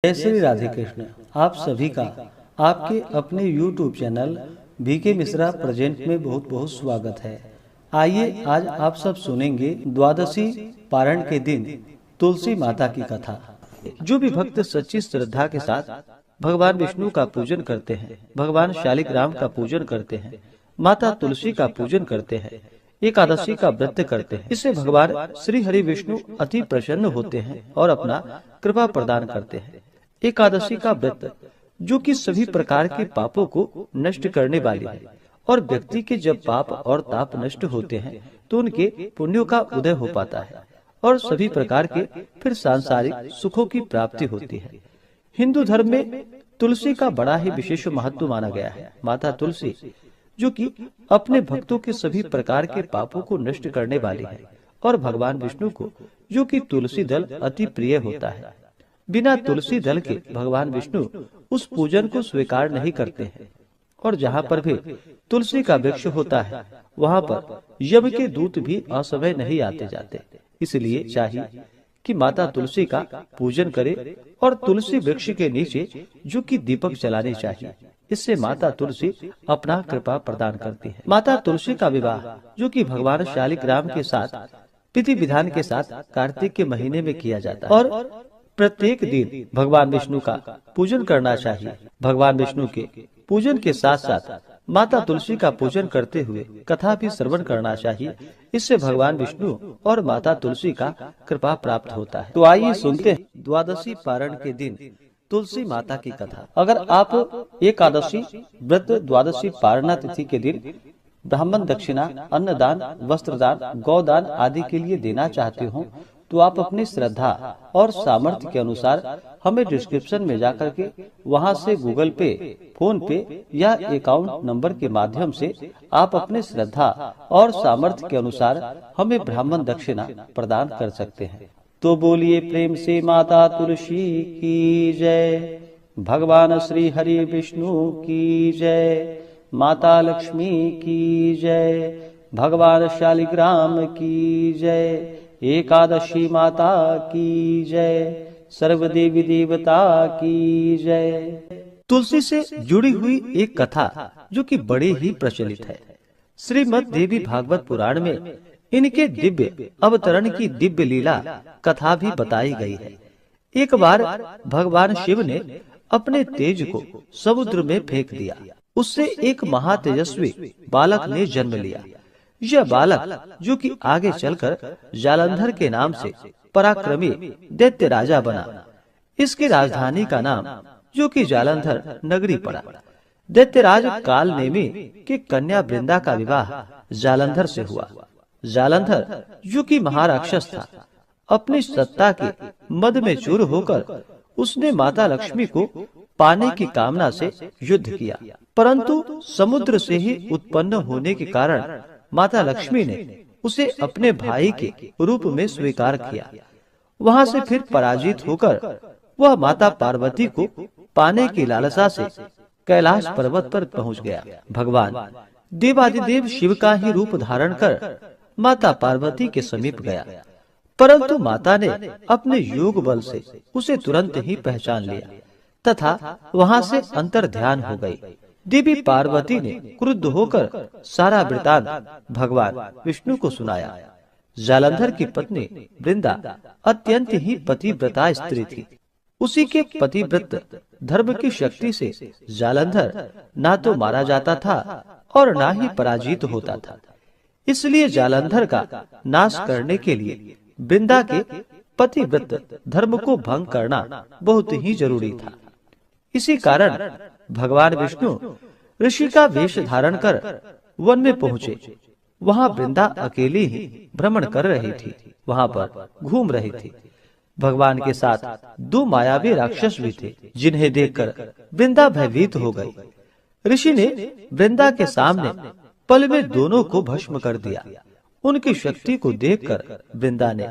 जय श्री राधे कृष्ण। आप सभी का आपके अपने YouTube channel BK Mishra present में बहुत बहुत स्वागत है। आइए आज आप सब सुनेंगे द्वादशी पारण के दिन तुलसी माता की कथा। जो भी भक्त सच्ची श्रद्धा के साथ भगवान विष्णु का पूजन करते हैं, भगवान शालिग्राम का पूजन करते हैं, माता तुलसी का पूजन करते हैं, एकादशी का व्रत करते हैं, इससे भगवान श्री हरि विष्णु अति प्रसन्न होते हैं और अपना कृपा प्रदान करते हैं। एकादशी का व्रत जो कि सभी प्रकार के पापों को नष्ट करने वाली है और व्यक्ति के जब पाप और ताप नष्ट होते हैं तो उनके पुण्यों का उदय हो पाता है और सभी प्रकार के फिर सांसारिक सुखों की प्राप्ति होती है। हिंदू धर्म में तुलसी का बड़ा ही विशेष महत्व माना गया है। माता तुलसी जो कि अपने भक्तों के सभी प्रकार के पापों को नष्ट करने वाली है और भगवान विष्णु को जो कि तुलसी दल अति प्रिय होता है। बिना तुलसी दल के भगवान विष्णु उस पूजन को स्वीकार नहीं करते हैं और जहाँ पर भी तुलसी का वृक्ष होता है वहाँ पर यम के दूत भी असमय नहीं आते जाते। इसलिए चाहिए कि माता तुलसी का पूजन करे और तुलसी वृक्ष के नीचे जो कि दीपक जलाने चाहिए। इससे माता तुलसी अपना कृपा प्रदान करती है। माता तुलसी का विवाह जो कि भगवान शालिग्राम के साथ विधि विधान के साथ कार्तिक के महीने में किया जाता है और प्रत्येक दिन भगवान विष्णु का पूजन करना चाहिए। भगवान विष्णु के पूजन के साथ साथ माता तुलसी का पूजन करते हुए कथा भी श्रवण करना चाहिए। इससे भगवान विष्णु और माता तुलसी का कृपा प्राप्त होता है। तो आइए सुनते हैं द्वादशी पारण के दिन तुलसी माता की कथा। अगर आप एकादशी व्रत द्वादशी पारणा तिथि के दिन ब्राह्मण दक्षिणा, अन्नदान, वस्त्रदान, गौदान आदि के लिए देना चाहते हो तो आप अपनी श्रद्धा और सामर्थ्य के अनुसार हमें डिस्क्रिप्शन में जाकर के वहां से गूगल पे, फोन पे या अकाउंट नंबर के माध्यम से आप अपने श्रद्धा और सामर्थ्य के अनुसार हमें ब्राह्मण दक्षिणा प्रदान कर सकते हैं। तो बोलिए प्रेम से माता तुलसी की जय, भगवान श्री हरि विष्णु की जय, माता लक्ष्मी की जय, भगवान शालिग्राम की जय, एकादशी माता की जय, सर्वदेवी देवता की जय। तुलसी से जुड़ी हुई एक कथा जो कि बड़ी ही प्रचलित है। श्रीमद् देवी भागवत पुराण में इनके दिव्य अवतरण की दिव्य लीला कथा भी बताई गई है। एक बार भगवान शिव ने अपने तेज को समुद्र में फेंक दिया। उससे एक महातेजस्वी बालक ने जन्म लिया। यह बालक जो कि आगे चलकर जालंधर के नाम से पराक्रमी दैत्य राजा बना। इसकी राजधानी का नाम जो कि जालंधर नगरी पड़ा। दैत्यराज काल नेमी के कन्या वृंदा का विवाह जालंधर से हुआ। जालंधर जो कि महाराक्षस था, अपनी सत्ता के मद में चूर होकर उसने माता लक्ष्मी को पाने की कामना से युद्ध किया, परंतु समुद्र से ही उत्पन्न होने के कारण माता लक्ष्मी ने उसे अपने भाई के रूप में स्वीकार किया। वहां से फिर पराजित होकर वह माता पार्वती को पाने की लालसा से कैलाश पर्वत पर पहुंच गया। भगवान देवादिदेव शिव का ही रूप धारण कर माता पार्वती के समीप गया, परंतु माता ने अपने योग बल से उसे तुरंत ही पहचान लिया तथा वहां से अंतर ध्यान हो गई। देवी पार्वती ने क्रुद्ध होकर सारा वृतांत भगवान विष्णु को सुनाया। जालंधर की पत्नी वृंदा अत्यंत ही पतिव्रता स्त्री थी। उसी के पतिव्रत धर्म की शक्ति से जालंधर ना तो मारा जाता था और ना ही पराजित होता था। इसलिए जालंधर का नाश करने के लिए वृंदा के पतिव्रत धर्म को भंग करना बहुत ही जरूरी था। इसी कारण भगवान विष्णु ऋषि का वेश धारण कर वन में पहुँचे। वहाँ वृंदा अकेली ही भ्रमण कर रही थी, वहाँ पर घूम रही थी। भगवान के साथ दो मायावी राक्षस भी थे, जिन्हें देखकर वृंदा भयभीत हो गई। ऋषि ने वृंदा के सामने पल में दोनों को भस्म कर दिया। उनकी शक्ति को देखकर वृंदा ने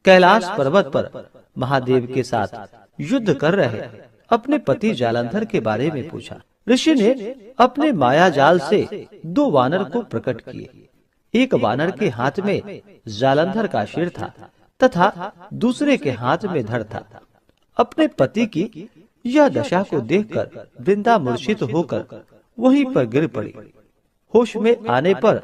कैलाश पर्वत पर महादेव के साथ युद्ध कर रहे अपने पति जालंधर के बारे में पूछा। ऋषि ने अपने माया जाल से दो वानर को प्रकट किए। एक वानर के हाथ में जालंधर का सिर था तथा दूसरे के हाथ में धड़ था। अपने पति की यह दशा को देखकर वृंदा मूर्छित होकर वहीं पर गिर पड़ी। होश में आने पर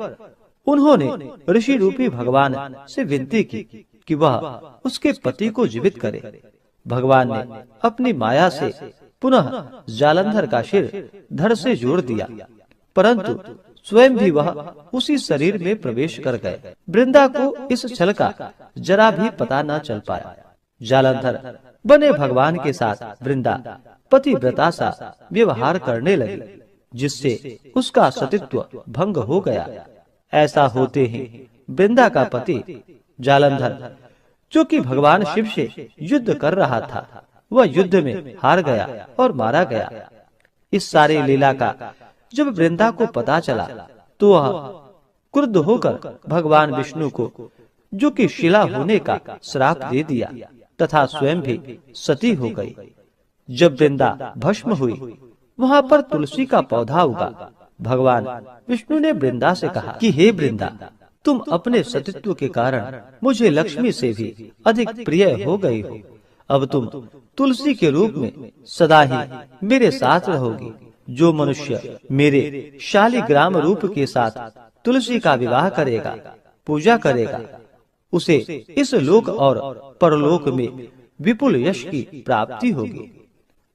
उन्होंने ऋषि रूपी भगवान से विनती की कि वह उसके पति को जीवित करे। भगवान ने अपनी माया से पुनः जालंधर का सिर धड़ से जोड़ दिया, परंतु स्वयं भी वह उसी शरीर में प्रवेश कर गए। वृंदा को इस छल का जरा भी पता न चल पाया। जालंधर बने भगवान के साथ वृंदा पतिव्रता सा व्यवहार करने लगी, जिससे उसका सतीत्व भंग हो गया। ऐसा होते ही वृंदा का पति जालंधर, जो कि भगवान शिव से युद्ध कर रहा था, वह युद्ध में हार गया और मारा गया। इस सारी लीला का जब वृंदा को पता चला तो वह क्रुद्ध होकर भगवान विष्णु को, जो कि शिला होने का श्राप दे दिया तथा स्वयं भी सती हो गई। जब वृंदा भस्म हुई, वहां पर तुलसी का पौधा उगा। भगवान विष्णु ने वृंदा से कहा कि हे वृंदा, तुम अपने सतीत्व के कारण मुझे लक्ष्मी से भी अधिक प्रिय हो गई हो। अब तुम तुलसी के रूप में सदा ही मेरे साथ रहोगी। जो मनुष्य मेरे शालिग्राम रूप के साथ तुलसी का विवाह करेगा, पूजा करेगा, उसे इस लोक और परलोक में विपुल यश की प्राप्ति होगी।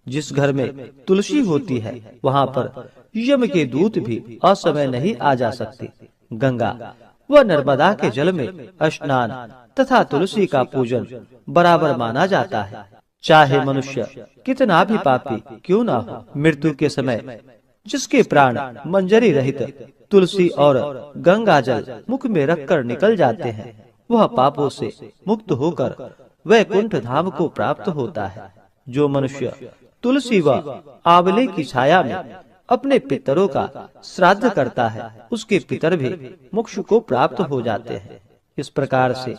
जिस घर में तुलसी होती है, वहाँ पर यम के दूत भी असमय नहीं आ जा सकते। गंगा व नर्मदा के जल में स्नान तथा तुलसी का पूजन बराबर माना जाता है। चाहे मनुष्य कितना भी पापी क्यों ना हो, मृत्यु के समय जिसके प्राण मंजरी रहित तुलसी और गंगा जल मुख में रखकर निकल जाते हैं, वह पापों से मुक्त होकर वैकुंठ धाम को प्राप्त होता है। जो मनुष्य तुलसी व आंवले की छाया में अपने पितरों का श्राद्ध करता है, उसके पितर भी मोक्ष को प्राप्त हो जाते हैं। इस प्रकार से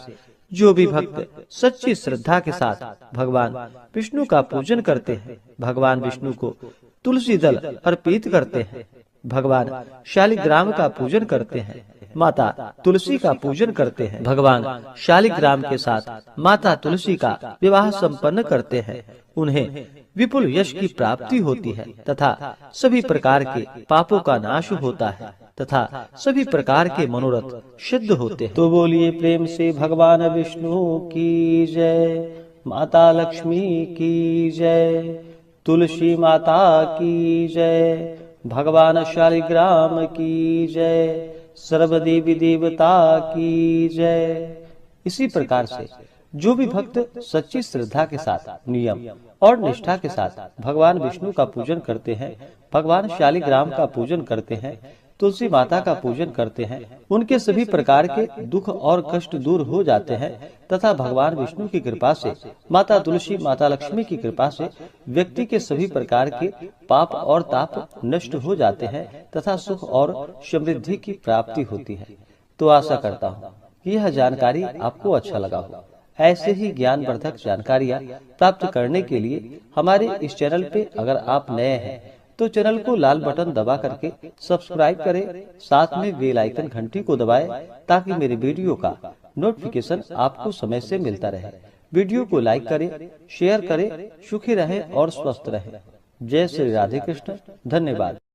जो भी भक्त सच्ची श्रद्धा के साथ भगवान विष्णु का पूजन करते हैं, भगवान विष्णु को तुलसी दल अर्पित करते हैं, भगवान शालिग्राम का पूजन करते हैं, माता तुलसी का पूजन करते हैं, भगवान शालिग्राम के साथ माता तुलसी का विवाह संपन्न करते हैं, उन्हें विपुल यश की प्राप्ति होती है तथा सभी प्रकार के पापों का नाश होता है तथा सभी प्रकार के मनोरथ सिद्ध होते हैं। तो बोलिए प्रेम से भगवान विष्णु की जय, माता लक्ष्मी की जय, तुलसी माता की जय, भगवान शालिग्राम की जय, सर्व देवी देवता की जय। इसी प्रकार से जो भी भक्त सच्ची श्रद्धा के साथ नियम और निष्ठा के साथ भगवान विष्णु का पूजन करते हैं, भगवान शालिग्राम का पूजन करते हैं, तुलसी माता का पूजन करते हैं, उनके सभी प्रकार के दुख और कष्ट दूर हो जाते हैं तथा भगवान विष्णु की कृपा से, माता तुलसी माता लक्ष्मी की कृपा से व्यक्ति के सभी प्रकार के पाप और ताप नष्ट हो जाते हैं तथा सुख और समृद्धि की प्राप्ति होती है। तो आशा करता हूँ कि यह जानकारी आपको अच्छा लगा हो। ऐसे ही ज्ञानवर्धक जानकारियाँ प्राप्त करने के लिए हमारे इस चैनल पे अगर आप नए हैं तो चैनल को लाल बटन दबा करके सब्सक्राइब करें, साथ में बेल आइकन घंटी को दबाएं ताकि मेरे वीडियो का नोटिफिकेशन आपको समय से मिलता रहे। वीडियो को लाइक करें, शेयर करें, सुखी रहें और स्वस्थ रहें। जय श्री राधे कृष्ण। धन्यवाद।